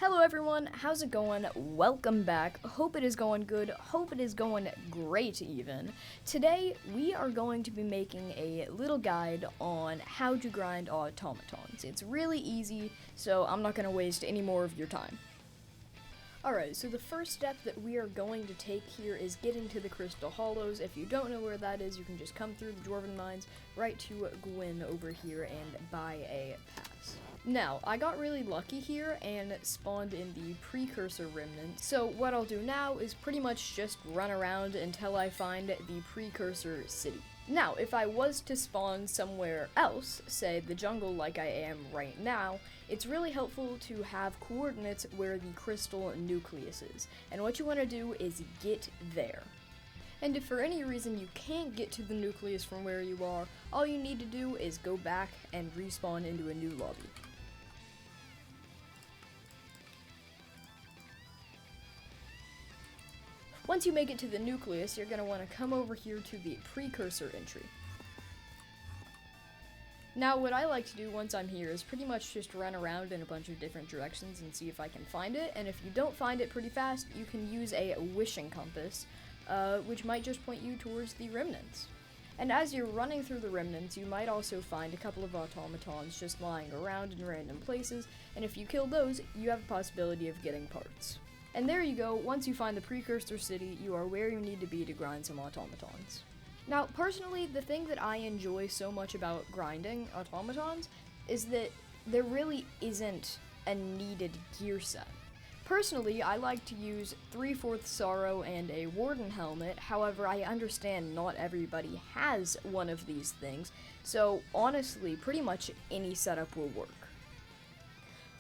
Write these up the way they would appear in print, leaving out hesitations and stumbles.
Hello everyone, how's it going? Welcome back. Hope it is going good. Hope it is going great even. Today we are going to be making a little guide on how to grind automatons. It's really easy, so I'm not going to waste any more of your time. Alright, so the first step that we are going to take here is getting to the Crystal Hollows. If you don't know where that is, you can just come through the Dwarven Mines right to Gwyn over here and buy a pass. Now, I got really lucky here and spawned in the Precursor Remnant, so what I'll do now is pretty much just run around until I find the Precursor City. Now, if I was to spawn somewhere else, say the jungle like I am right now, it's really helpful to have coordinates where the crystal nucleus is, and what you want to do is get there. And if for any reason you can't get to the nucleus from where you are, all you need to do is go back and respawn into a new lobby. Once you make it to the nucleus, you're going to want to come over here to the Precursor entry. Now, what I like to do once I'm here is pretty much just run around in a bunch of different directions and see if I can find it, and if you don't find it pretty fast, you can use a wishing compass, which might just point you towards the remnants. And as you're running through the remnants, you might also find a couple of automatons just lying around in random places, and if you kill those, you have a possibility of getting parts. And there you go, once you find the Precursor City, you are where you need to be to grind some automatons. Now, personally, the thing that I enjoy so much about grinding automatons is that there really isn't a needed gear set. Personally, I like to use 3/4 Sorrow and a Warden Helmet, however, I understand not everybody has one of these things, so honestly, pretty much any setup will work.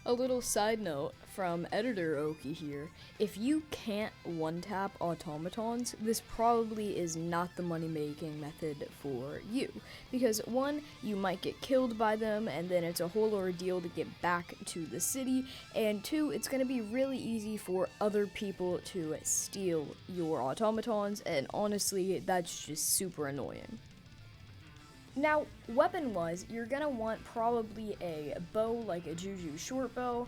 A little side note from Editor Oki here, if you can't one-tap automatons, this probably is not the money-making method for you. Because one, you might get killed by them, and then it's a whole ordeal to get back to the city, and two, it's going to be really easy for other people to steal your automatons, and honestly, that's just super annoying. Now, weapon-wise, you're gonna want probably a bow, like a Juju short bow,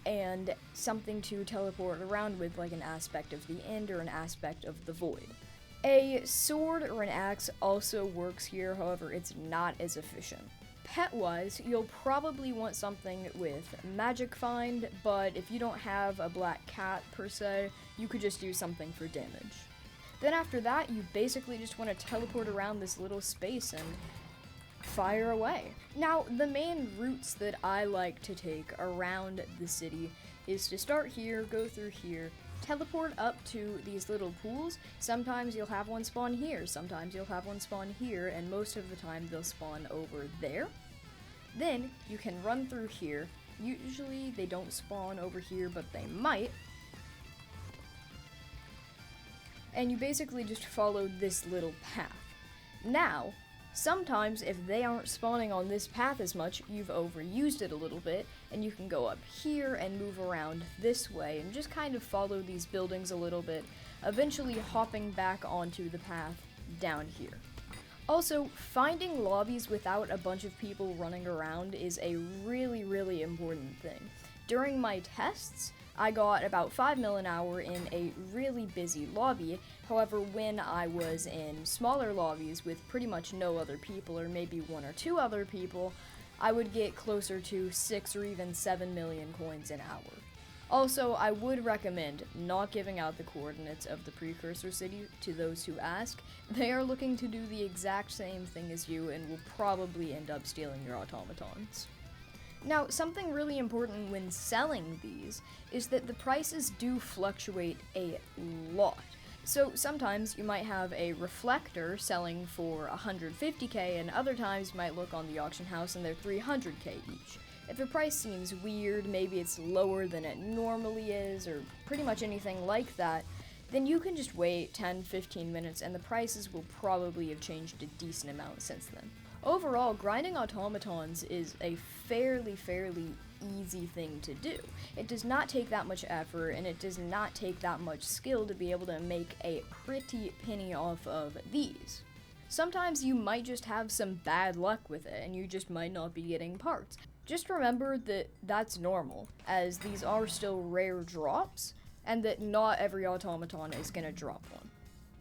and something to teleport around with, like an aspect of the end or an aspect of the void. A sword or an axe also works here, however, it's not as efficient. Pet-wise, you'll probably want something with Magic Find, but if you don't have a black cat per se, you could just use something for damage. Then after that, you basically just want to teleport around this little space and fire away. Now, the main routes that I like to take around the city is to start here, go through here, teleport up to these little pools. Sometimes you'll have one spawn here, sometimes you'll have one spawn here, and most of the time they'll spawn over there. Then you can run through here. Usually they don't spawn over here, but they might. And you basically just follow this little path. Now, sometimes if they aren't spawning on this path as much, you've overused it a little bit, and you can go up here and move around this way and just kind of follow these buildings a little bit, eventually hopping back onto the path down here. Also, finding lobbies without a bunch of people running around is a really, really important thing. During my tests, I got about 5 mil an hour in a really busy lobby. However, when I was in smaller lobbies with pretty much no other people, or maybe 1 or 2 other people, I would get closer to 6 or even 7 million coins an hour. Also, I would recommend not giving out the coordinates of the Precursor City to those who ask. They are looking to do the exact same thing as you and will probably end up stealing your automatons. Now, something really important when selling these is that the prices do fluctuate a lot. So sometimes you might have a reflector selling for 150k, and other times you might look on the auction house and they're 300k each. If a price seems weird, maybe it's lower than it normally is, or pretty much anything like that, then you can just wait 10-15 minutes and the prices will probably have changed a decent amount since then. Overall, grinding automatons is a fairly easy thing to do. It does not take that much effort, and it does not take that much skill to be able to make a pretty penny off of these. Sometimes you might just have some bad luck with it, and you just might not be getting parts. Just remember that that's normal, as these are still rare drops, and that not every automaton is going to drop one.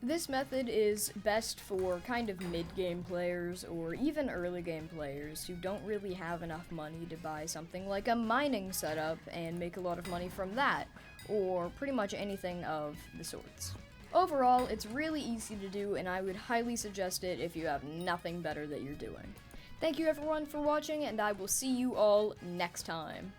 This method is best for kind of mid-game players or even early game players who don't really have enough money to buy something like a mining setup and make a lot of money from that, or pretty much anything of the sorts. Overall, it's really easy to do, and I would highly suggest it if you have nothing better that you're doing. Thank you everyone for watching, and I will see you all next time.